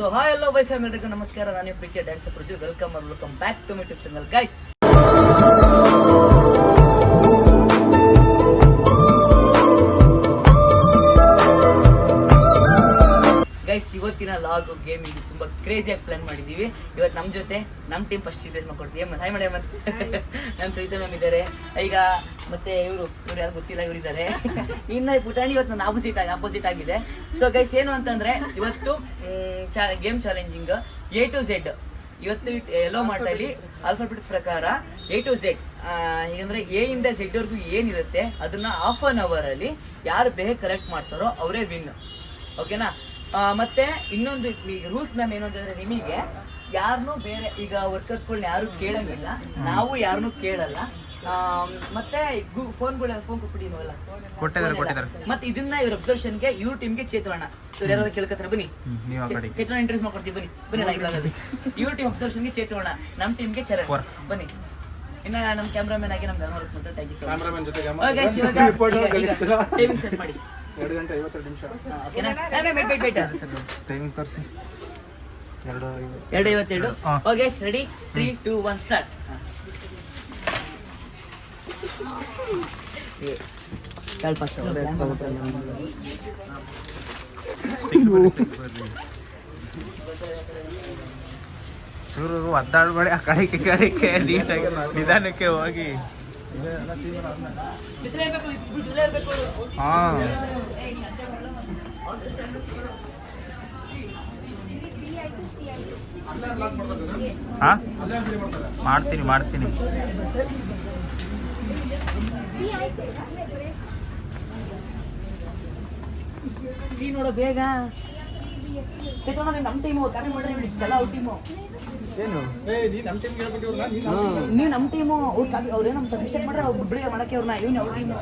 So hi hello bye family ಎಲ್ಲರಿಗೂ ನಮಸ್ಕಾರ. ನಾನು ಪ್ರೀತಿಯ dancer Prajwal. Welcome back to my YouTube channel guys. ಇವತ್ತಿನ ಲಾಗ್ ಗೇಮಿಂಗ್ ತುಂಬಾ ಕ್ರೇಜಿಯಾಗಿ ಪ್ಲಾನ್ ಮಾಡಿದೀವಿ. ಇವತ್ತು ನಮ್ಮ ಜೊತೆ ನಮ್ಮ ಟೀಮ್ ಫಸ್ಟ್ ಇಂಟ್ರೆಸ್ಟ್ ಮಾಡ್ಕೊಡ್ತೀವಿ. ಹಾಯ್ ಮೇಡಮ್ ನನ್ನ ಸವಿತಾ ಮ್ಯಾಮ್ ಇದ್ದಾರೆ ಈಗ, ಮತ್ತೆ ಇವರು ಯಾರು ಗೊತ್ತಿಲ್ಲ, ಇವರು ಇದ್ದಾರೆ. ಇನ್ನು ಪುಟಾಣಿ ಇವತ್ತು ನನ್ನ ಆಪೋಸಿಟ್ ಆಗಿದೆ. ಸೊ ಗೈಸ್ ಏನು ಅಂತಂದ್ರೆ ಇವತ್ತು game challenging A to Z. ಇವತ್ತು ಎಲ್ಲೋ ಮಾರ್ಟಲ್ಲಿ ಆಲ್ಫಾಬೆಟ್ ಪ್ರಕಾರ A to Z, ಹೀಗಂದ್ರೆ A ಇಂದ Z ವರ್ಗೂ ಏನಿರುತ್ತೆ ಅದನ್ನ ಹಾಫ್ ಅನ್ ಅವರ್ ಅಲ್ಲಿ ಯಾರು ಬೇಗ ಕರೆಕ್ಟ್ ಮಾಡ್ತಾರೋ ಅವರೇ ವಿನ್. ಓಕೆನಾ? ಮತ್ತೆ ಇನ್ನೊಂದು ರೂಲ್ಸ್ ಮ್ಯಾಮ್ ಏನು ಅಂತಂದ್ರೆ, ನಿಮಗೆ ಯಾರನ್ನೂ ಬೇರೆ ಈಗ ವರ್ಕರ್ಸ್ಗಳನ್ನ ಯಾರು ಕೇಳಂಗಿಲ್ಲ, ನಾವು ಯಾರನ್ನೂ ಕೇಳಲ್ಲ. ಮತ್ತೆ ಫೋನ್ ಕೊಟ್ಬಿಡಿ ಮತ್ತೆ ಇದನ್ನ ಇವ್ರ ಅಬ್ಸರ್ವೇಷನ್ಗೆ ಇವ್ರ ಟೀಮ್ಗೆ ಚೇತೋಣ. ಸೊ ಯಾರಾದ್ರೂ ಕೇಳ್ಕತ್ರ ಬನ್ನಿ, ಚೇತೋಣ ಇಂಟ್ರೆಸ್ಟ್ ಮಾಡ್ಕೊಡ್ತೀವಿ. ಬನ್ನಿ ಲೈವ್ ಆಗಲ್ಲ. ಇವ್ರ ಟೀಮ್ ಅಬ್ಸರ್ವೇಷನ್ಗೆ ಚೇತೋಣ, ನಮ್ಮ ಟೀಮ್ಗೆ ಚರಣ್. ಬನ್ನಿ. ಇನ್ನ ನಮ್ಮ ಕ್ಯಾಮ್ರಾಮನ್ ಆಗಿ ನಮ್ಗೆ thank you so much. Timing set ಮಾಡಿ 2 ಗಂಟೆ 52 ನಿಮಿಷ. ಟೈಮಿಂಗ್ ತೋರಿಸಿ 2:52. Okay ready 3 2 1 start. ಚೂರು ಒದ್ದಾಡ್ಬೇಡಿ, ಆ ಕಡೆಗೆ ನೀಟಾಗಿ ನಿಧಾನಕ್ಕೆ ಹೋಗಿ. ಮಾಡ್ತೀನಿ. ನೋಡೋ ಬೇಗ ನಮ್ಮ ಟೀಮು ಕರೆ ಮಾಡ್ರಿ, ಚಲ ಅವ್ರ ಟೀಮು. ನೀವು ನಮ್ಮ ಟೀಮು, ಅವ್ರೇನು ನಮ್ಮ ಮಿಸ್ಟೇಕ್ ಮಾಡ್ರೆ ಅವ್ರು ಬಿಡಿ ಮಾಡಕ್ಕೆ ಅವ್ರನ್ನ. ಇವ್ನು ಅವ್ರ ಟೀಮು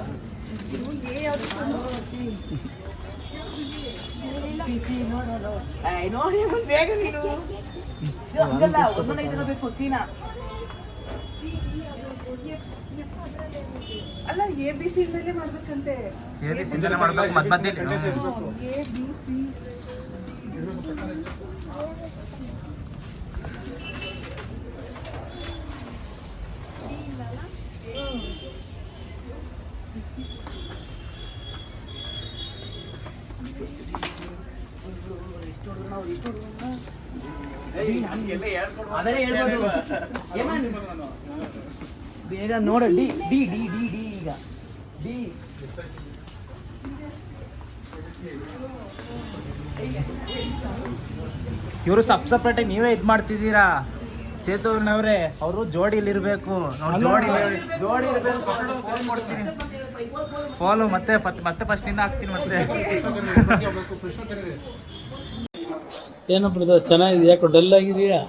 ನೋಡಿ ಬೇಗ ನೀನು. ಹಂಗಲ್ಲ, ಒಂದೊಂದಾಗಿ ತಗೋಬೇಕು ಸೀನಾ. ಅಲ್ಲ ABC ಇಂದಲೇ ಮಾಡ್ಬೇಕಂತೆ. ABC ಇಂದಲೇ ಮಾಡ್ಬೇಕು. ಮಧ್ಯ ABC ಅದನ್ನೇ ಹೇಳ್ಬೋದು. ಬೇಗ ನೋಡ. D D D D D ಈಗ ಡಿ. ಇವರು ಸಪ್ರೇಟ್ ನೀವೇ ಇದ್ ಮಾಡ್ತಿದ್ದೀರಾ. ಚೇತುನವ್ರೆ, ಅವರು ಜೋಡಿಲಿರ್ಬೇಕು. ಜೋಡಿ ಇರ್ಬೇಕು. ಫೋನ್ ಕೊಡ್ತೀನಿ, ಫಾಲೋ ಮತ್ತೆ ಫಸ್ಟ್ ಇಂದ ಹಾಕ್ತೀನಿ. ಮತ್ತೆ ಏನಪ್ಪ ಚೆನ್ನಾಗಿದೆ, ಯಾಕೆ ಡಲ್ ಆಗಿದೆಯಾ?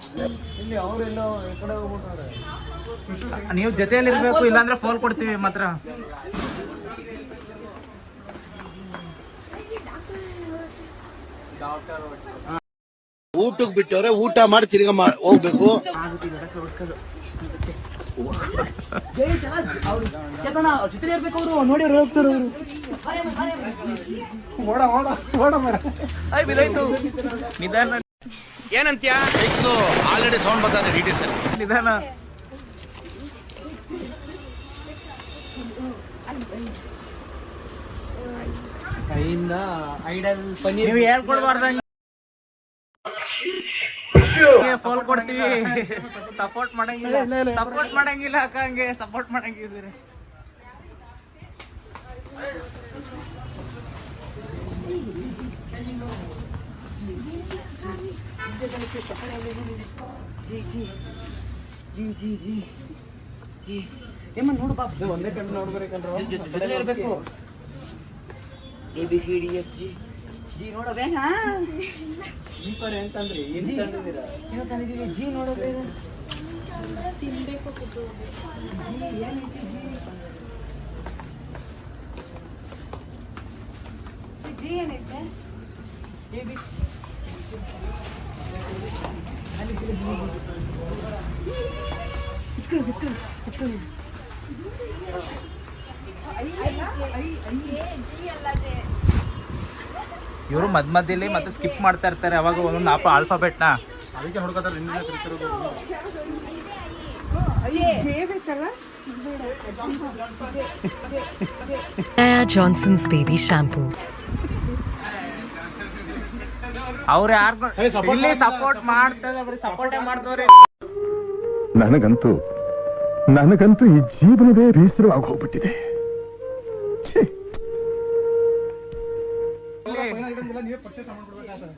ನೀವು ಜೊತೆಯಲ್ಲಿ ಇರ್ಬೇಕು, ಇಲ್ಲಾಂದ್ರೆ ಫೋನ್ ಕೊಡ್ತೀವಿ ಮಾತ್ರ. ಊಟಕ್ಕೆ ಬಿಟ್ಟವ್ರೆ, ಊಟ ಮಾಡಿ ತಿರ್ಗಾ ಹೋಗ್ಬೇಕು. ಚೇತನ ಜೊತೆ ಇರ್ಬೇಕು ಅವರು. ನೋಡಿ ಅವ್ರು ಹೋಗ್ತಾರೆ. ನಿಧಾನ. ಏನಂತ್ಯ ಆಲ್ರೆಡಿ ಸೌಂಡ್ ಬರ್ತಾರೆ ಡೀಟೇಲ್ಸ್ ನಿಧಾನ. ಕೈಯಿಂದ ಐಡಲ್ ಪನ್ನೀರ್ ನೀವು ಹೇಳ್ಕೊಡ್ಬಾರ್ದಂಗ. ಫೋನ್ ಕೊಡ್ತೀವಿ. ಸಪೋರ್ಟ್ ಮಾಡಂಗಿಲ್ಲ ಅಕ್ಕ, ಹಂಗೆ ಸಪೋರ್ಟ್ ಮಾಡಂಗಿದ್ದೀರಿ. ಜಿ ಏಮ ನೋಡು ಬಾಬ್, ಒಂದೇ ಕಣ್ಣು ನೋಡ್ಬೇಕಂದ್ರೆ ಜೊತೆ ಇರಬೇಕು. ABCDFG ಜಿ ನೋಡೋ ಬೇಗ. ಅಂತಂದ್ರೆ ಏನು ತಂದಿದ್ದೀರಾ? ಏನು ತಂದಿದ್ದೀವಿ? ಜಿ ನೋಡೋ ಬೇಗ. ಜಿ ಏನೈತೆ? ಇವರು ಮಧ್ಯದಲ್ಲಿ ಮತ್ತೆ ಸ್ಕಿಪ್ ಮಾಡ್ತಾ ಇರ್ತಾರೆ ಅವಾಗ ಒಂದೊಂದು ಆಲ್ಫಾಬೆಟ್ನ. ಅದಕ್ಕೆ ಹುಡುಕತಾರೆ ನಿನ್ನೆ ಕರಿತಿರೋದು. ಜೆ ಬೇಕಲ್ಲ Naya Johnson's Baby Shampoo. ಅವ್ರು ಯಾರು ಇಲ್ಲಿ ಸಪೋರ್ಟ್ ಮಾಡ್ತಾರೆ, ಬರೀ ಸಪೋರ್ಟೇ ಮಾಡ್ತವ್ರೆ. ನನಗಂತೂ ಈ ಜೀವನವೇ ಬೇಸರವಾಗಿ ಹೋಗ್ಬಿಟ್ಟಿದೆ. ನೀವೇ ಪರ್ಚೇಸ್ ಮಾಡ್ಬಿಡ್ಬೇಕಾಗ್ತದೆ.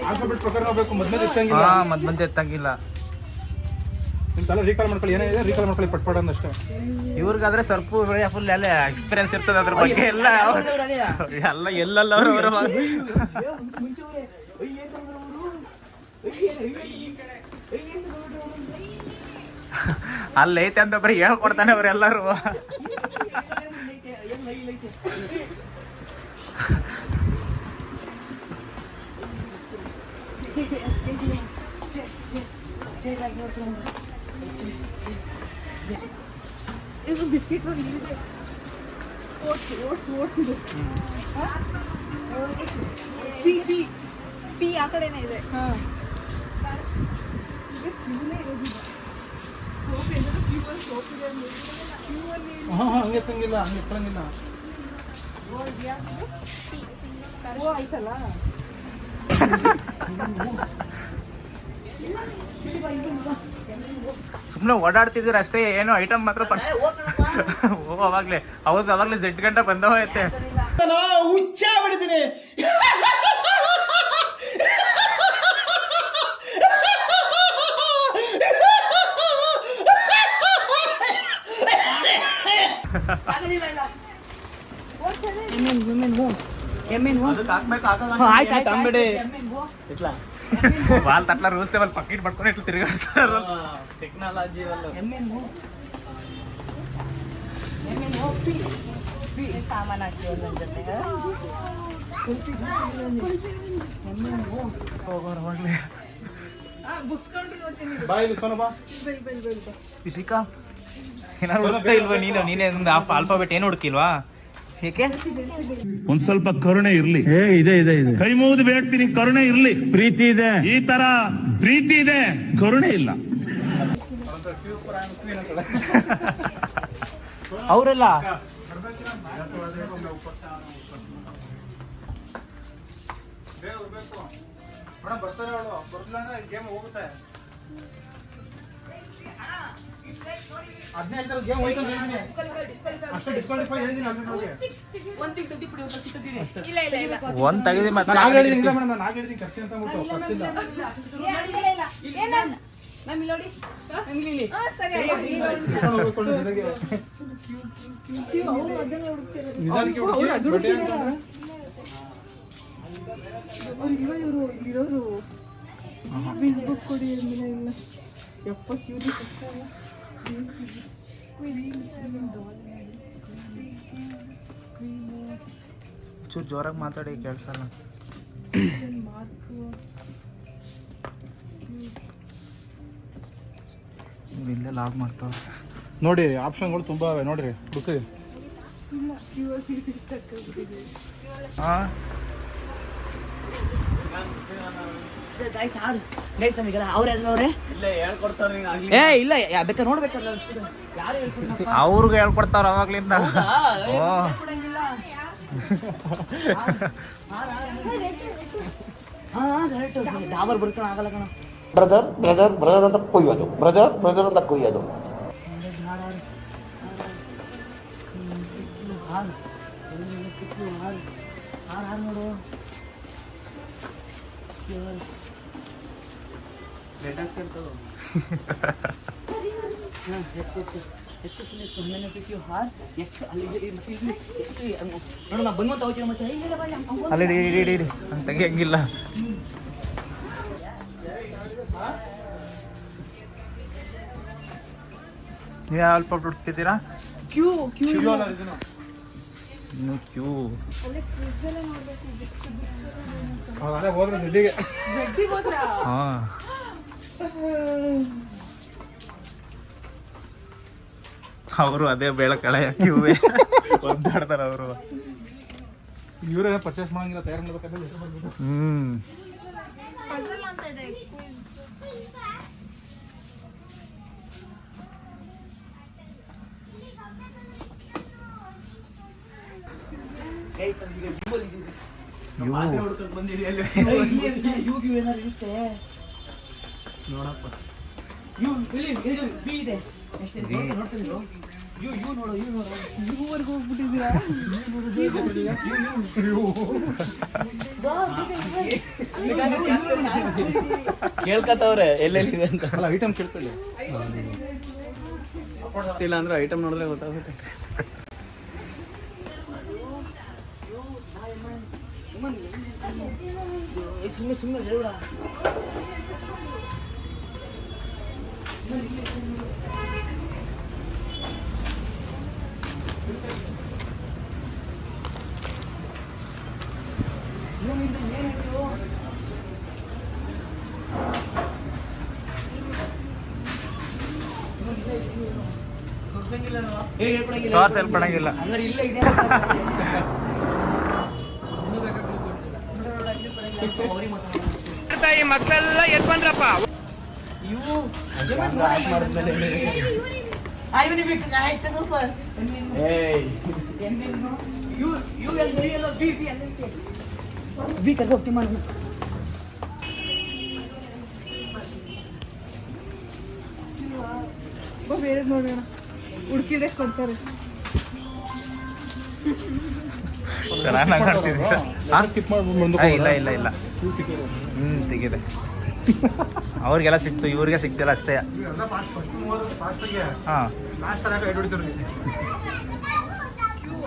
ಆಲ್ಫಾಬೆಟ್ ಪ್ರಕಾರ ಹೋಗ್ಬೇಕು. ಮೊದಲೇ ಇತ್ತಂಗಿಲ್ಲ. ಹಾ ಮದ್ಮಂತೆ ಎತ್ತಂಗಿಲ್ಲ. ನಿಮ್ ತಲೆ ರೀಕಾಲ್ ಮಾಡ್ಕೊಳ್ಳಿ, ಏನಿದೆ ರೀಕಾಲ್ ಮಾಡ್ಕೊಳ್ಳಿ ಪಟ್ಪಡ ಅಂದಷ್ಟೇ. ಇವ್ರಿಗಾದ್ರೆ ಸ್ವಲ್ಪ ಫುಲ್ ಎಲ್ಲ ಎಕ್ಸ್ಪೀರಿಯನ್ಸ್ ಇರ್ತದೆ ಅದ್ರ ಬಗ್ಗೆ ಎಲ್ಲ. ಎಲ್ಲ ಎಲ್ಲೆಲ್ಲ ಅವರು ಅಲ್ಲೈತೆ ಅಂತ ಬರೀ ಹೇಳ್ಕೊಡ್ತಾನೆ ಅವ್ರೆಲ್ಲರೂ. ಇದು ಬಿಸ್ಕೆಟ್ ಇದೆ. ಓಟ್ಸ್ ಇದೆ. ಪಿ ಪಿ ಪಿ ಆ ಕಡೆನೇ ಇದೆ. ಸೋಪ್ ಏನಾದ್ರು ಪ್ಯೂರ್ ಸೋಪ್ ಇದೆ ಪ್ಯೂರಲ್ಲಿ. ಹಂಗೆ ಎತ್ತಂಗಿಲ್ಲ, ಹಂಗೆ ಎತ್ತಂಗಿಲ್ಲ. ಓ ಆಯ್ತಲ್ಲ. ಸುಮ್ಮನೆ ಓಡಾಡ್ತಿದ್ದೀರ ಅಷ್ಟೇ, ಏನೋ ಐಟಮ್ ಮಾತ್ರ ಫಸ್ಟ್. ಓ ಅವಾಗ್ಲೇ ಹೌದು, ಅವಾಗ್ಲೇ ಜೆಡ್ ಗಂಟ ಬಂದವ ಐತೆ. ಹುಚ್ಚ ಬಿಡಿದೀನಿ. ಆಯ್ತಾಯ್ತು ಅಂಬೇಡಿ ಇಟ್ಲಾ ವಾಲ್ ತಟ್ಲ ರೂಲ್ಸ್ ಟೇಬಲ್ ಪಕ್ಕೀಟ್ ಮಾಡ್ಕೊಂಡು ಇಟ್ಲು ತಿರುಗಾಡ್ತಾರ. ಟೆಕ್ನಾಲಜಿ ಸಾಮಾನು ಹಾಕಿ ಒಂದೊಂದ್ ಜೊತೆ ಹೋಗೋರ್ವಾಗ್ಲೇ ಬುಕ್ಸ್ ಕೌಂಟ್ರ್ ನೋಡ್ತೀನಿ. ಬಾ ಇಲ್ಲಿ ಸೋನ ಬಾ. ಫಿಸಿಕಾ ಏನಾದ್ರು ಹುಡುಕ್ತಾ ಇಲ್ವಾ ನೀನು? ನೀನೇ ಒಂದು ಆಲ್ಫಾಬೆಟ್ ಏನು ಹುಡುಕಿಲ್ವಾ? ಏಕೆ? ಒಂದ್ ಸ್ವಲ್ಪ ಕರುಣೆ ಇರ್ಲಿ. ಇದೆ ಇದೆ ಇದೆ. ಕೈ ಮುಗಿದು ಬೇಡ್ತೀನಿ, ಕರುಣೆ ಇರ್ಲಿ. ಪ್ರೀತಿ ಇದೆ. ಈ ತರ ಪ್ರೀತಿ ಇದೆ, ಕರುಣೆ ಇಲ್ಲ. ಅವರೆಲ್ಲ ಬರ್ತಾರೆ ಅವಳು, ಬರ್ಲಿಲ್ಲ ಅಂದ್ರೆ ಗೇಮ್ ಹೋಗುತ್ತೆ. ಅದನ್ನೇ ಹೇಳ್ತಾರೆ, ಗೇಮ್ ಹೋಯ್ತು ಅಂತ ಹೇಳಿದೀನಿ. ಅಷ್ಟೇ ಡಿಸ್ಕ್ವಾಲಿಫೈ ಹೇಳಿದೀನಿ ಆಲ್ರೆಡಿ. ಇಲ್ಲ ಇಲ್ಲ ಇಲ್ಲ. ಒಂದ್ ತೆಗೆದಿ ಮತ್ತೆ ನಾನು ಹೇಳಿದೀನಿ ಇಲ್ಲ ಮೇಡಮ್, ನಾನು ಹೇಳಿದೀನಿ ಖರ್ಚು ಅಂತ ಅಂದ್ಬಿಟ್ಟು ಖರ್ಚಿಲ್ಲ. ಮ್ಯಾಮ್ ಇಲ್ಲಿ ನೋಡಿ. ಮ್ಯಾಮ್ ಇಲ್ಲಿ. ಸರಿ ಹೋಗ್ಕೊಂಡು ಜೊತೆಗೆ ಅವರು ಅದನ್ನೇ ಹುಡುಕ್ತಾರೆ. ನಿಧಾನಕ್ಕೆ ಅವ್ರು ಅದು ಹುಡುಕಿ ಹುಡುಕ್ತಿದ್ದಾರೆ. ಇವರು ಇಲ್ಲಿರೋರು ಫೇಸ್ಬುಕ್ ಕೊಡಿ ಅಂದ್ರೆ ಇಲ್ಲ. ಯಪ್ಪ ಕ್ಯೂರಿ ಚೂರು ಜೋರಾಗಿ ಮಾತಾಡಿ ಕೇಳಿಸಲ್ಲ. ಇಲ್ಲೇ ಲಾಗ್ ಮಾಡ್ತಾವ ನೋಡಿ, ಆಪ್ಷನ್ಗಳು ತುಂಬಾ ಅವೆ ನೋಡ್ರಿ, ಹುಡುಕ್ರಿ. ಇಲ್ಲ ಪ್ಯೂರ್ ಇಷ್ಟ ಆಗ್ತಿದೆ. ಹಾ ಗೈಸ್ ನಮಗೆಲ್ಲ ಅವ್ರು ಯಾವ್ದವ್ರೆ ಏ ಇಲ್ಲ ಬೇಕಾದ್ರೆ ನೋಡ್ಬೇಕಲ್ಲ ಯಾರು ಹೇಳ್ಕೊಡ್ತಾರೆ ಅವ್ರಿಗೆ ಹೇಳ್ಕೊಡ್ತಾವ್ರ ಅವಾಗ್ಲಿಂದ. ಓ ಡಾಬರ್ ಬರ್ಕೊಂಡು ಆಗಲ್ಲ ಕಣ. ಬ್ರದರ್ ಬ್ರದರ್ ಬ್ರದರ್ ಅಂತ ಕೊಯ್ಯೋದು, ಬ್ರದರ್ ಬ್ರದರ್ ಅಂತ ಕೊಯ್ಯೋದು. ನೋಡು ನೋಡು ನಾ ಬಂದು ತಗೋತೀನಿ ಮಚ್ಚ. ಅಲ್ಲಿ ಇಡಿ ಹಂಗೆ ತೆಗಿಯಂಗಿಲ್ಲ. ನೀವು ಯಾವ ಅಲ್ಪ ಹುಡ್ತಿದ್ದೀರಾ? ಕ್ಯೂ ಕ್ಯೂ ಶಿವಲಾಲ್ ಇದನ್ನು ಇನ್ನು ಕ್ಯೂ. ಅಲ್ಲೇ ಕ್ವಿಜ್ ಎಲ್ಲ ನೋಡ್ಬೇಕು. ಅವ್ರು ಅದೇ ಹೋದ್ರೆ ಜಿಡ್ಡಿಗೆ ಜಡ್ಡಿ ಹೋದ್ರಾ? ಹಾಂ, ಅವರು ಅದೇ ಬೆಳಕಳೆ ಕ್ಯೂವೇ ಒದ್ದಾಡ್ತಾರೆ ಅವರು. ಇವರೇ ಪರ್ಚೇಸ್ ಮಾಡಂಗಿಲ್ಲ, ತಯಾರು ಮಾಡ್ಬೇಕಾದ್ರೆ ಹೆಸರು ಬರ್ಬಿಟ್ಟು. ಪಜಲ್ ಅಂತ ಇದೆ ಕ್ವಿಜ್. ನೋಡಪ್ಪ ಬಿ ಇದೆ. ಇದುವರೆಗೂ ಹೋಗ್ಬಿಟ್ಟಿದ್ದೀರಾ? ಕೇಳ್ಕತ್ತವ್ರೆ ಎಲ್ಲೆಲ್ಲಿದೆ ಅಂತ. ಅಲ್ಲ ಐಟಮ್ ಕೇಳ್ಕೊಳ್ಳಿ. ಇಲ್ಲ ಅಂದ್ರೆ ಐಟಮ್ ನೋಡಿದ್ರೆ ಗೊತ್ತಾಗುತ್ತೆ. ಸುಮ್ಮನೆ ಹೇಳ. ಕಾಸು ಹೇಳ್ಕೊಳಂಗಿಲ್ಲ. ಹಂಗಾರೆ ಇಲ್ಲ ಇದೆ. ಈ ಮಕ್ಕಳೆಲ್ಲ ಎದ್ ಬಂದ್ರಪ್ಪ. ಬೇರೆ ನೋಡೋಣ, ಹುಡುಕಿದೆ ಕೊಡ್ತಾರೆ. ಚೆನ್ನಾಗಿ ಮಾಡ್ತಿದ್ದೀರಾ? ಸ್ಕಿಪ್ ಮಾಡ್ಬಿಟ್ಟು ಮುಂದೆ ಇಲ್ಲ ಇಲ್ಲ ಇಲ್ಲ, ಸಿಕ್ಕಿದೆ. ಅವ್ರಿಗೆಲ್ಲ ಸಿಕ್ತು, ಇವ್ರಿಗೆ ಸಿಕ್ತಿಲ್ಲ ಅಷ್ಟೇ. ಹಾಂ,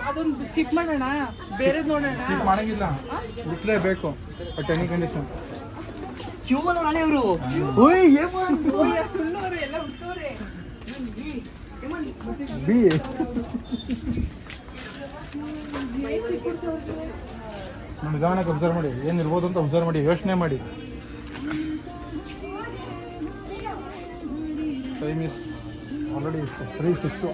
ಅದೊಂದು ಸ್ಕಿಪ್ ಮಾಡೋಣ, ಬೇರೆ ನೋಡೋಣ. ಸ್ಕಿಪ್ ಮಾಡಂಗಿಲ್ಲ, ಬಿಟ್ಲೇಬೇಕು ಬಟ್ ಎನಿ ಕಂಡೀಷನ್. ಕ್ಯೂ ನಾಳೆ ಅವರು ಸುಳ್ಳು ಅವರು ಎಲ್ಲ ಹುಟ್ಟೋರೆ. ಬಿ ನಿಧಾನಕ್ಕೆ ಅಬ್ಸರ್ವ್ ಮಾಡಿ, ಏನಿರ್ಬೋದು ಅಂತ ಅಬ್ಸರ್ವ್ ಮಾಡಿ, ಯೋಚನೆ ಮಾಡಿ. Time is already 3:06.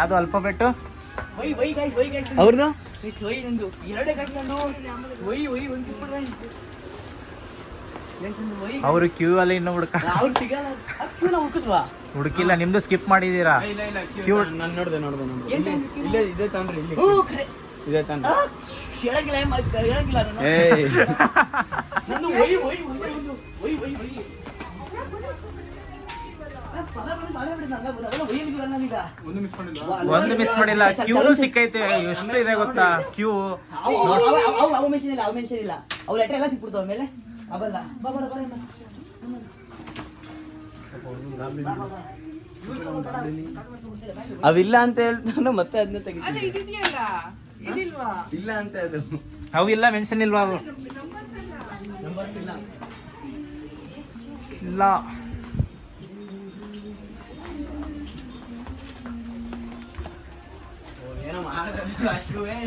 ಅದು ಅಲ್ಫಾಬೆಟ್ಟು ಅವ್ರದ್ದು ನಂದು ಎರಡೇ ಗಂಟೆ ನಂದು ಒಂದು ಸಿಕ್ಬಿಡ್ರೆ ಅವರು ಕ್ಯೂ ಅಲ್ಲಿ ಇನ್ನೂ ಅವ್ರು ಸಿಗಲ್ಲ. ನಾವು ಹುಡುಕಿದ್ವಾ? ಹುಡುಕಿಲ್ಲ. ನಿಮ್ದು ಸ್ಕಿಪ್ ಮಾಡಿದೀರಾ? ಕ್ಯೂ ನಾನು ನೋಡಿದೆ ಇಲ್ಲೇ ಇದೆ ತಾನ್ರಿ ಇಲ್ಲಿ. ಇದೆ ತಾನ್ ಹೇಳಂಗಿಲ್ಲ ಹೇಳಂಗಿಲ್ಲ ನಂದು ಒಂದು ಮಿಸ್ ಮಾಡಿಲ್ಲ. ಕ್ಯೂನು ಸಿಕ್ಕೈತೆ. ಎಷ್ಟು ಇದೆ ಗೊತ್ತಾ ಕ್ಯೂ? ಅವು ಮೆನ್ಷನ್ ಇಲ್ಲ, ಅವು ಮೆನ್ಷನ್ ಇಲ್ಲ. ಅವ್ರ ಲೆಟರ್ ಎಲ್ಲ ಸಿಕ್ಬಿಡ್ತಾವ ಆಮೇಲೆ. ಅವಲ್ಲ ಅವಿಲ್ಲ ಅಂತ ಹೇಳ್ತಾನೆ, ಮತ್ತೆ ಅದನ್ನ ತೆಗಿತೀನಿ. ಇದೆಯಲ್ಲ, ಇದಿಲ್ವಾ? ಇಲ್ಲ ಅಂತ ಅದು ಅವು ಇಲ್ಲ, ಮೆನ್ಷನ್ ಇಲ್ವಾ? ಅವು ಇಲ್ಲ. ಏನೋ ಮಾಡಿದ್ರೆ ಅಷ್ಟುವೇ.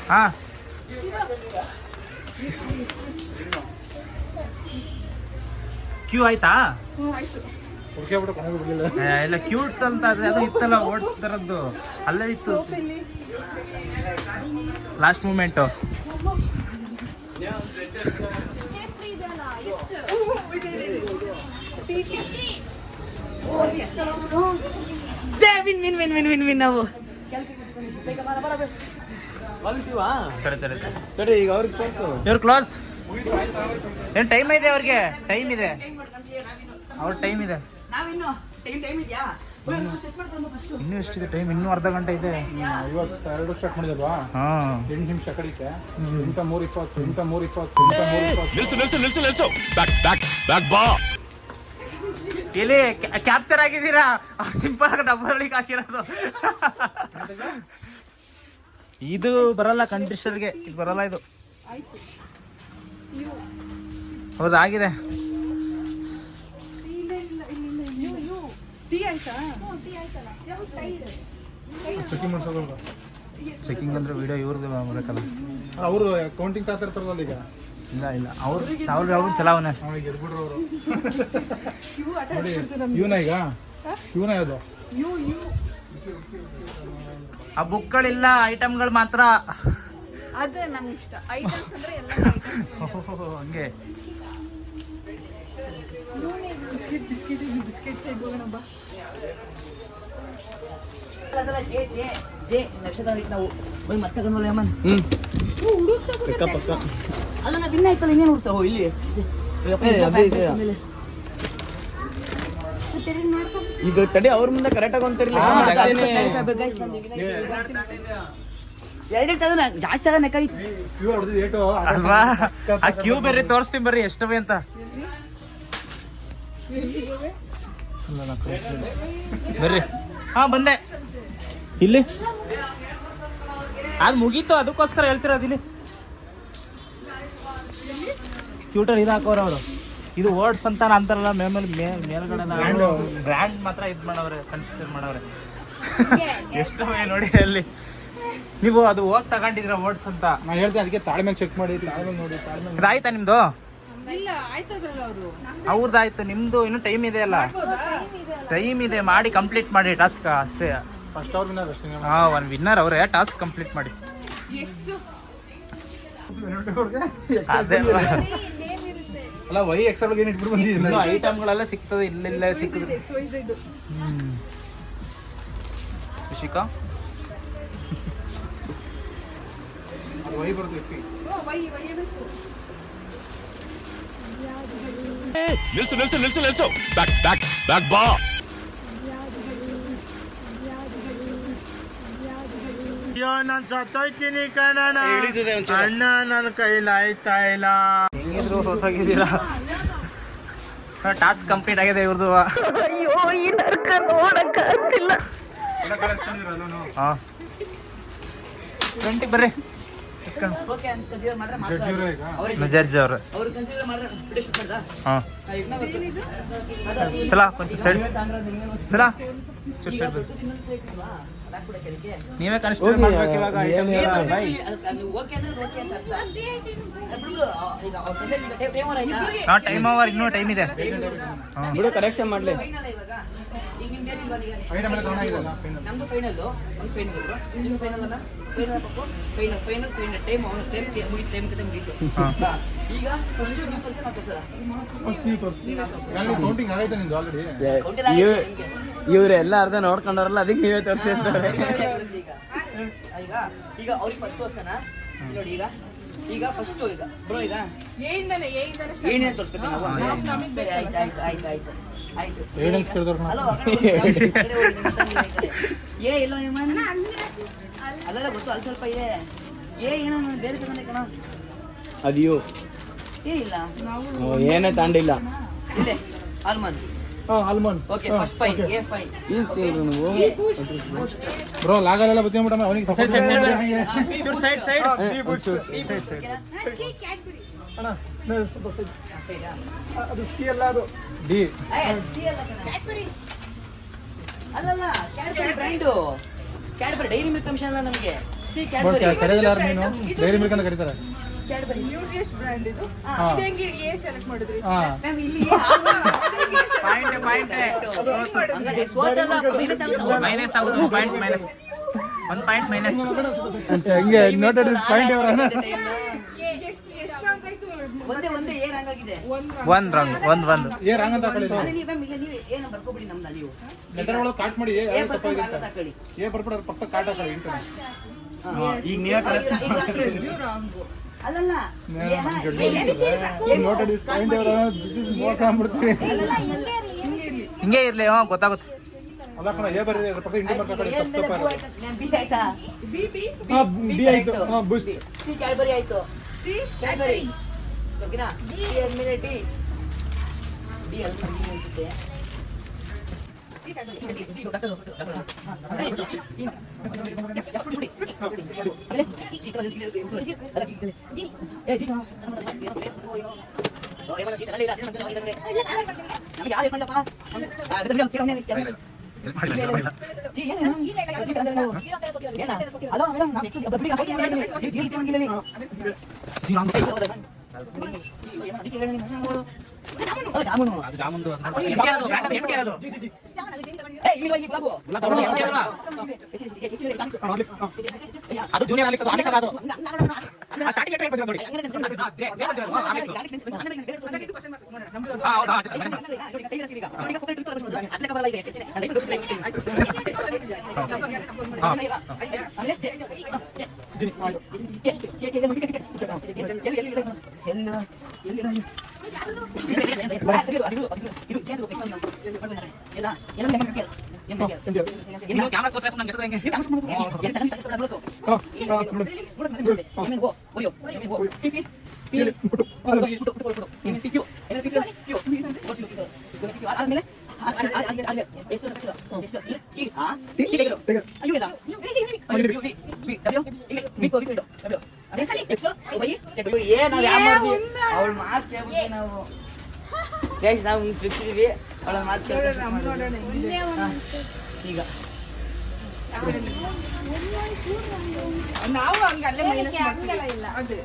ಹಾ, ಕ್ಯೂ ಆಯ್ತಾ? ಹುಡುಕಿಬಿಟ್ಟು ಕೊನೆಗೆ ಬಿಡಲಿಲ್ಲ. ಇಲ್ಲ, ಕ್ಯೂಟ್ಸ್ ಅಂತ ಅದು ಇತ್ತಲ್ಲ, ಓಡಿಸ್ತಾರದ್ದು ಅಲ್ಲೇ ಇತ್ತು. Last moment. ನಾವು ಈಗ ಅವ್ರಿಗೆ ಇವ್ರು ಕ್ಲೋಸ್. ಏನು ಟೈಮ್ ಇದೆ ಅವ್ರಿಗೆ? ಟೈಮ್ ಇದೆ, ಅವ್ರ ಟೈಮ್ ಇದೆ. ನಾವಿನ್ನು ಟೈಮ್ ಇದೆಯಾ? ಇನ್ನೂ ಎಷ್ಟಿದೆ ಟೈಮ್? ಇನ್ನೂ ಅರ್ಧ ಗಂಟೆ ಇದೆ. 52 ಸ್ಟಾರ್ಟ್ ಮಾಡಿದಲ್ವಾ? ಹಾಂ 8 ನಿಮಿಷ ಕಡಿಕೆ 8:320 ನಿಲ್ಸು ಬ್ಯಾಕ್ ಬಾ. ಎಲ್ಲಿ ಕ್ಯಾಪ್ಚರ್ ಆಗಿದ್ದೀರಾ? ಸಿಂಪಲ್ ಆಗಿ ಡಬ್ಬಲಿಗೆ ಹಾಕಿರೋದು. ಇದು ಬರಲ್ಲ ಕಂಟ್ರಿಸ್ಟರ್ಗೆ, ಇದು ಬರಲ್ಲ. ಇದು ಹೌದು ಆಗಿದೆ. ಟೀ ಆಯ್ತಾ? ಚೆಕಿಂಗ್ ಮಾಡ್ಸೋದಲ್ವ? ಚೆಕಿಂಗ್ ಅಂದ್ರೆ ವಿಡಿಯೋ ಇವ್ರದ್ದು ಮಾಡಬೇಕಲ್ಲ. ಅವರು ಕೌಂಟಿಂಗ್ ತಾತ ಇರ್ತಾರಲ್ಲ ಈಗ. ಇಲ್ಲ ಅವ್ರು ಚಲಾವಣೆ. ಅವನಿಗೆ ಗೆದ್ಬಿಟ್ರು ಅವರು. ಇವು ನೋಡಿ ಅಟ್ಯಾಚ್ ಇವನ ಈಗ ಇವನ ಯಾವುದು? ಆ ಬುಕ್ಗಳಿಲ್ಲ, ಐಟಮ್ಗಳು ಮಾತ್ರ. ಅದು ನಮ್ಗೆ ಇಷ್ಟ. ಐಟಮ್ಸ್ ಅಂದ್ರೆ ಎಲ್ಲ ಹಂಗೆ ಬಿಸ್ಕೆಟ್ ಸೈಡ್ ಹೋಗೋಣ ಬಾ. ಜೆ ನಕ್ಷತ್ರ ನಾವು ಹೋಗಿ ಮತ್ತೆ ತಗೊಂಡ್ವಲ್ಲ ಅಮ್ಮನ್. ಪಕ್ಕ ಅಲ್ಲ ನಾ ಭಿನ್ನ ಆಯ್ತಲ್ಲ, ಇನ್ನೇನು ಹುಡ್ತಾವ ಇಲ್ಲಿ. ಈಗ ತಡಿ ಅವ್ರ ಮುಂದೆ ಕರೆಕ್ಟಾಗಿ ಅಂತಿರ್ಲಿ. ಎರಡೆರಡು ತಗೋಣ, ಜಾಸ್ತಿ ತಗೋಣ. ಕ್ಯೂ ಹೊಡೆದು ಏಟು ಅಲ್ವಾ? ಆ ಕ್ಯೂ ಬೇರೆ ತೋರಿಸ್ತೀನಿ ಬರ್ರಿ ಎಷ್ಟವೆ ಅಂತ. ಬರ್ರಿ. ಹಾ ಬಂದೆ. ಇಲ್ಲಿ ಅದು ಮುಗೀತು, ಅದಕ್ಕೋಸ್ಕರ ಹೇಳ್ತಿರೋದು. ಇಲ್ಲಿ ಕ್ಯೂಟರ್ ಇದು ಹಾಕೋರು ಅವರು. ಇದು ವರ್ಡ್ಸ್ ಅಂತ ಅಂತಾರಲ್ಲ, ಮೇಲ್ಗಡೆ ಬ್ರ್ಯಾಂಡ್ ಮಾತ್ರ ಇದು ಮಾಡವ್ರೆ, ಕನ್ಸಿಡರ್ ಮಾಡವ್ರೆ. ಎಷ್ಟವೆ ನೋಡಿ ಅಲ್ಲಿ. ನೀವು ಅದು ಹೋಗಿ ತಗೊಂಡಿದ್ರ ವರ್ಡ್ಸ್ ಅಂತ. ನಾನು ಹೇಳ್ದೆ ಅದಕ್ಕೆ ತಾಳ್ಮೆ ಚೆಕ್ ಮಾಡಿ, ತಾಳ್ಮೆ ನೋಡಿ, ತಾಳ್ಮೆ ಇದಾಯ್ತಾ ನಿಮ್ದು? ಇಲ್ಲ ಆಯ್ತದ್ರಲ್ಲ ಅವರು. ಅವ್ರದ್ದಾಯ್ತು, ನಿಮ್ದು ಇನ್ನೂ ಟೈಮ್ ಇದೆ ಅಲ್ಲ. ಟೈಮ್ ಇದೆ, ಮಾಡಿ ಕಂಪ್ಲೀಟ್ ಮಾಡಿ ಟಾಸ್ಕ್ ಅಷ್ಟೇ. ಫಸ್ಟ್ ಅವ್ರ ವಿನ್ನರ್ ಅಷ್ಟೇ. ಹಾ, ಒಂದು ವಿನ್ನರ್ ಅವರೇ. ಟಾಸ್ಕ್ ಕಂಪ್ಲೀಟ್ ಮಾಡಿ. ಅದೇ ಅಲ್ಲ ವೈ ಎಕ್ಸಲ್ ಏನು ಇಟ್ಬಿಟ್ಟು ಬಂದಿದ್ದೀನಿ. ಐಟಮ್ಗಳೆಲ್ಲ ಸಿಗ್ತದೆ, ಇಲ್ಲೆಲ್ಲ ಸಿಕ್ಕಿದ್ರೆ. ಋಷಿಕಾ ವೈ ಬರುತ್ತೆ. ನಿಲ್ಸು ಬ್ಯಾಕ್ ಬಾ. ನಾನು ಸತ್ತೋಯ್ತೀನಿ ಕಣಣ್ಣ, ಅಣ್ಣ ನನ್ನ ಕೈಲಾಯ್ತಾ ಇಲ್ಲ. ಹೆಂಗಿದ್ರು ಹೊತ್ತಾಗಿದ್ದೀರಾ? ಟಾಸ್ಕ್ ಕಂಪ್ಲೀಟ್ ಆಗಿದೆ ಇವ್ರದ್ದು. ಹಾಂ 20 ಬರ್ರಿ. ಓಕೆ ಅಂತ ಕನ್ಸಿಡರ್ ಮಾಡ್ರೆ ಮಾತ್ರ ಮೆಜಾರ್ಜಿ ಅವರು. ಅವ್ರು ಕನ್ಸಿಡರ್ ಮಾಡ್ರೆ ವಿಡಿಯೋ ಶೂಟ್ ಮಾಡ್ದಾ? ಹಾಂ ಚಲಾ ಕೊಂಚ ಸೈಡ್ ಚಲಾ ಚೂರು ಸೈಡ್. ನೀವೇ ಕನ್ಸಿಡರ್ ಮಾಡ್ಬೇಕು ಇವಾಗ. ಐಟಮ್ ಹಾಂ ಟೈಮ್ ಓವರ್, ಇನ್ನೂ ಟೈಮ್ ಇದೆ. ಹಾಂ ಬಿಡು ಕರೆಕ್ಷನ್ ಮಾಡ್ಲಿ. ನಮ್ದು ಫೈನಲ್ ಒಂದು ಫೈನಲ್ ನಿಮ್ದು ಫೈನಲ್ ಅಲ್ಲ. ಫೈನಲ್ ಟೈಮ್ ಮುಗೀತು. ಈಗ ಫಸ್ಟ್ ನೀವು ತೋರಿಸಿ ನಾವು ತೋರಿಸೋದ. ಕೌಂಟಿಂಗ್ ಆಗೈತೆ ನಿಂದು ಆಲ್ರೆಡಿ. ಇವ್ರೆಲ್ಲ ಅರ್ಧ ನೋಡ್ಕೊಂಡವ್ರಲ್ಲ, ಅದಕ್ಕೆ ನೀವೇ ತೋರಿಸಿ ಅಂತಾರೆ. ಈಗ ಅವ್ರಿಗೆ ಫಸ್ಟ್ ತೋರ್ಸೋಣ ನೋಡಿ. ಈಗ ಫಸ್ಟ್ ಈಗ ಬ್ರೋ ಈಗ ಏನೇನು ತೋರಿಸ್ಬೇಕು ನಾವು? ಆಯ್ತು ಎವಿಡೆನ್ಸ್ ಕೇಳಿದವ್ರು ಹಲೋ ಏ ಇಲ್ಲ ಅಲ್ಲೆಲ್ಲ ಗೊತ್ತು, ಅಲ್ಲಿ ಸ್ವಲ್ಪ ಇದೆ. ಏನೋ ಬೇರೆ ತಗೊಂಡೆ ಕಣ. ಅದ್ಯೋ ಏ ಇಲ್ಲ ಏನೇ ತಾಂಡಿಲ್ಲ. ಇಲ್ಲೇ almond. Almond. Okay first fine a fine. Bro ಲಾಗಲೆಲ್ಲ ಬತ್ತಿಬಿಟ್ಟ ಅವನಿಗೆ ಸೈಡ್ ಸೈಡ್ ಸೈಡ್ ಅಣ್ಣ ಅದು ಸಿ ಅಲ್ಲ, ಅದು ಡಿ. ಅಲ್ಲಲ್ಲ Cadbury brand. Cadbury dairy milk ಅಂಶ ಅಲ್ಲ ನಮಗೆ. ಸಿ ಕ್ಯಾಡ್ಬರಿ ಕರೆಯಲ್ಲ ನೀನು ಡೈರಿ ಮಿಲ್ಕ್ ಅಂತ ಕರೀತಾರೆ. ಕ್ಯಾಡ್ಬರಿ ನ್ಯೂಟ್ರಿಯಸ್ಟ್ ಬ್ರ್ಯಾಂಡ್ ಇದು. ಹೆಂಗೆ ಎ ಸೆಲೆಕ್ಟ್ ಮಾಡಿದ್ರಿ? ಮ್ಯಾಮ್ ಇಲ್ಲಿ ಮೈನಸ್ ಆಗುತ್ತೆ. Point minus, 1 point minus. ಹಂಗೆ ನೋಟೆಡ್ ಪಾಯಿಂಟ್ ಅವರ ಎಷ್ಟು ರ್ಯಾಂಕ್ ಆಯ್ತು? ಒಂದೇ ಏನ್ ಹಂಗಾಗಿದೆ. ಒಂದು ರಾಂಗ್, ಒಂದು ಏ ರಾಂಗ್ ಅಂತ ಹಾಕೊಳ್ಳಿ. ಅಲ್ಲಿ ನೀವು ಮ್ಯಾಮ್ ಇಲ್ಲ ನೀವು ಏನು ಬರ್ಕೊಬಿಡಿ ನಮ್ದು. ನೀವು ಲೆಟರ್ ಒಳಗೆ ಕಾಟ್ ಮಾಡಿ ಏ ಬರ್ಕೊಂಡು ಹಾಕೊಳ್ಳಿ. ಏ ಬರ್ಬಿಡ ಪಕ್ಕ ಕಾಟ್ ಹಾಕೊಳ್ಳಿ. ಈಗ ನೀವೇ ಅಲ್ಲಲ್ಲ ನೋಟೆಡ್ ಪಾಯಿಂಟ್ ಅವರ ದಿಸ್ ಇಸ್ ಮೋಸ ಮಾಡ್ಬಿಡ್ತೀವಿ. ಹಿಂಗೆ ಇರ್ಲಿ. ಗೊತ್ತಾಗುತ್ತೆ. ಅಲ್ಲ ಕಣ ಎ ಬರೀ ಅದ್ರ ಪಕ್ಕ ಇಂಡಿ ಮಾಡ್ಕೊಂಡು ತಪ್ಪ ಬಿ ಆಯ್ತಾ ಬಿ ಬಿ ಬಿ ಆಯ್ತು ಬೂಸ್ಟ್ ಸಿ ಕ್ಯಾಡ್ಬರಿ ಆಯ್ತು ಸಿ ಕ್ಯಾಡ್ಬರಿ ಓಕೆನಾ ಡಿ ಆದ್ಮೇಲೆ ಡಿ ಡಿ ಅಲ್ಲಿ ಅನ್ಸುತ್ತೆ ಜಾಮೂನು ಅದು ಜೂನಿಯರ್ ಆಲಿಕ್ಸ್ ಅದು ಸ್ಟಾರ್ಟಿಂಗ್ ರೇಟ್ ಬಂದಿದೆ ನೋಡಿ ಕ್ಯಾಮ್ರಾ ನಂಗೆ ಹೆಸರು ಅವಳ ಮಾತು ಕೇಳ್ಬಿಟ್ಟು ನಾವು ನಾವು ಸಿಕ್ಕಿದೀವಿ ಅವಳ ಮಾತು ಈಗ ನಾವು ಹಂಗ ಅಲ್ಲೇ ಮೈನಸ್ ಇಲ್ಲ ಅದೇ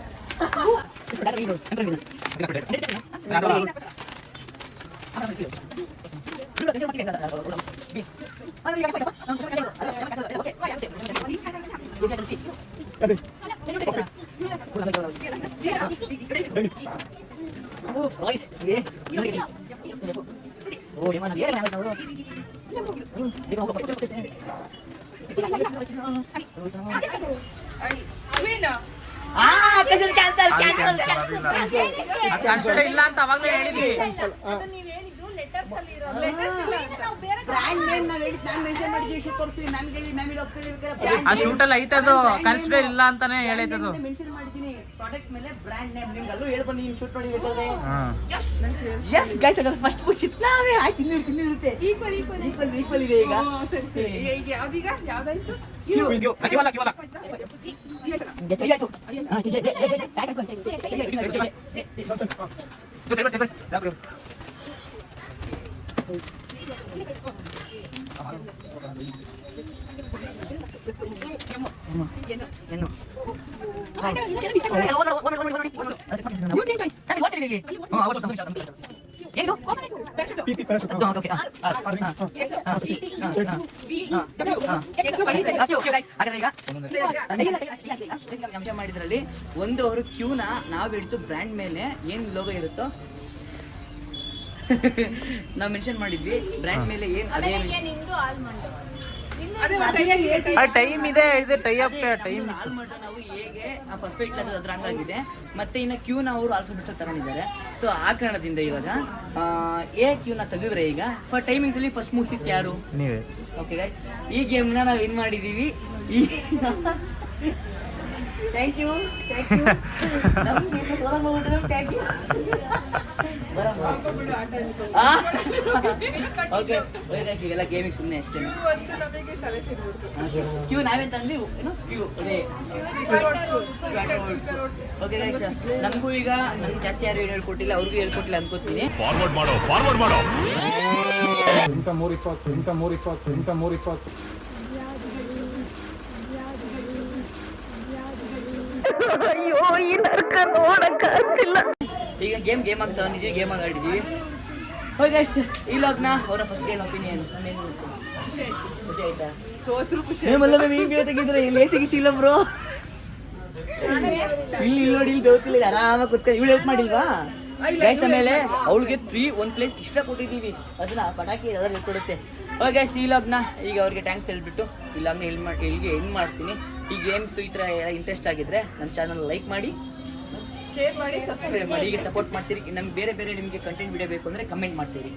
ಇಲ್ಲ ಅಂತ ಅವಾಗಲೇ ಹೇಳಿದ್ವಿ ಆ ಶೂಟ್ ಅಲ್ಲಿ ಐತದು ಕನ್ಸಿಡರ್ ಇಲ್ಲ ಅಂತಾನೆ ಹೇಳೈತದು ಮೆನ್ಷನ್ ಮಾಡಿದ್ದೀನಿ ಪ್ರಾಡಕ್ಟ್ ಮೇಲೆ ಬ್ರ್ಯಾಂಡ್ ನೇಮ್ ನಿಮ್ಗೆ ಅಲ್ಲೂ ಹೇಳ್ಕೊಂಡು ನೀವು ಶೂಟ್ ಮಾಡಿ ಬೇಕಾದ್ರೆ ಎಸ್ ಗೈಸ್ ಅದರ ಫಸ್ಟ್ ಪುಷ್ ನಾವೇ ಆಯ್ತು ಇನ್ನೂ ಇರುತ್ತೆ ಈಕ್ವಲ್ ಇದೆ ಈಗ ಸರಿ ಈಗ ಯಾವ್ದೀಗ ಯಾವ್ದಾಯ್ತು ಮಾಡಿದ್ರಲ್ಲಿ ಒಂದು ಅವರು ಕ್ಯೂನ ನಾವು ಹಿಡಿದು ಬ್ರ್ಯಾಂಡ್ ಮೇಲೆ ಏನ್ ಲೋಗೋ ಇರುತ್ತೋ ನಾವು ಮೆನ್ಷನ್ ಮಾಡಿದ್ವಿ ಬ್ರ್ಯಾಂಡ್ ಮೇಲೆ ಏನ್ ಅದೇ ಟೈಮ್ ಇದೆ ಇದು ಟೈ ಅಪ್ ಟೈಮ್ ಆಲ್ಮೋಸ್ಟ್ ನಾವು ಹೇಗೆ ಪರ್ಫೆಕ್ಟ್ ಅದ್ರ ಹಂಗಾಗಿದೆ ಮತ್ತೆ ಇನ್ನ ಕ್ಯೂನ ಅವರು ಆಲ್ಫಾಬೆಟ್ಸ್ ತಗೊಂಡಿದ್ದಾರೆ ಸೊ ಆ ಕಾರಣದಿಂದ ಇವಾಗ ಎ ಕ್ಯೂನ ತೆಗೆದ್ರೆ ಈಗ ಫಾರ್ ಟೈಮಿಂಗ್ಸ್ ಅಲ್ಲಿ ಫಸ್ಟ್ ಮುಗಿಸಿತ್ತು ಯಾರು ನೀವೇ ಓಕೆ ಗೈಸ್ ಈ ಗೇಮ್ನ ನಾವು ವಿನ್ ಮಾಡಿದೀವಿ thank you thank you okay ಈಗೆಲ್ಲ ಗೇಮಿಗೆ ಸುಮ್ಮನೆ ಅಷ್ಟೇ ಕ್ಯೂ ನಾವೇನ್ ತಂದ್ವಿ ಏನು ಕ್ಯೂ ಅದೇ ಓಕೆ ಗೈಸ್ ನಮಗೂ ಈಗ ನಮ್ಗೆ ಜಾಸ್ತಿ ಯಾರು ಹೇಳ್ಕೊಟ್ಟಿಲ್ಲ ಅವ್ರಿಗೂ ಹೇಳ್ಕೊಟ್ಟಿಲ್ಲ ಅನ್ಕೋತೀನಿ ಫಾರ್ವರ್ಡ್ ಮಾಡೋ ಇಂಥ 320 ಈಗ ಗೇಮ್ ಆಗ್ತಾ ಬಂದಿದ್ದೀವಿ ಗೇಮ್ ಆಡಿದ್ದೀವಿ ಹೋಯ್ ಗೈಸ್ ಈ ಲಾಗ್ನ ಅವರ ಫಸ್ಟ್ ಗೇಮ್ ಒಪಿನಿಯನ್ ಖುಷಿ ಆಯ್ತಾ ಸೋತ್ರು ಖುಷಿ ಈಗ ತೆಗಿದ್ರೆ ಇಲ್ಲಿ ಸಿಗಿಸಿಲ್ಲ ಬ್ರೋ ಇಲ್ಲಿ ನೋಡಿ ಇಲ್ಲಿ ಬೇಕಿಲ್ಲ ಆರಾಮಾಗಿ ಕೂತ್ಕೊಂಡು ಇವಳು ಹೆಲ್ಪ್ ಮಾಡಿಲ್ವಾ ಗೈಸ್ ಆಮೇಲೆ ಅವಳಿಗೆ 1 ಪ್ಲೇಸ್ ಇಷ್ಟ ಕೊಟ್ಟಿದ್ದೀವಿ ಅದನ್ನ ಪಟಾಕಿ ಯಾವ್ದಾರು ಹೇಳ್ಕೊಡುತ್ತೆ ಓಕೆ ಗೈಸ್ ಈ ಲಾಗ್ನ ಈಗ ಅವ್ರಿಗೆ ಥ್ಯಾಂಕ್ಸ್ ಹೇಳ್ಬಿಟ್ಟು ಈ ಲಾಗ್ನ ಇಲ್ಲಿಗೆ ಎಂಡ್ ಮಾಡ್ತೀನಿ ಈ ಗೇಮ್ಸ್ ಈ ಥರ ಇಂಟ್ರೆಸ್ಟ್ ಆಗಿದ್ರೆ ನಮ್ಮ ಚಾನಲ್ ಲೈಕ್ ಮಾಡಿ ಶೇರ್ ಮಾಡಿ ಸಬ್ಸ್ಕ್ರೈಬ್ ಮಾಡಿ ಈಗ ಸಪೋರ್ಟ್ ಮಾಡ್ತೀರಿ ನಮ್ಗೆ ಬೇರೆ ನಿಮಗೆ ಕಂಟೆಂಟ್ ವಿಡಿಯೋ ಬೇಕು ಅಂದರೆ ಕಮೆಂಟ್ ಮಾಡ್ತೀರಿ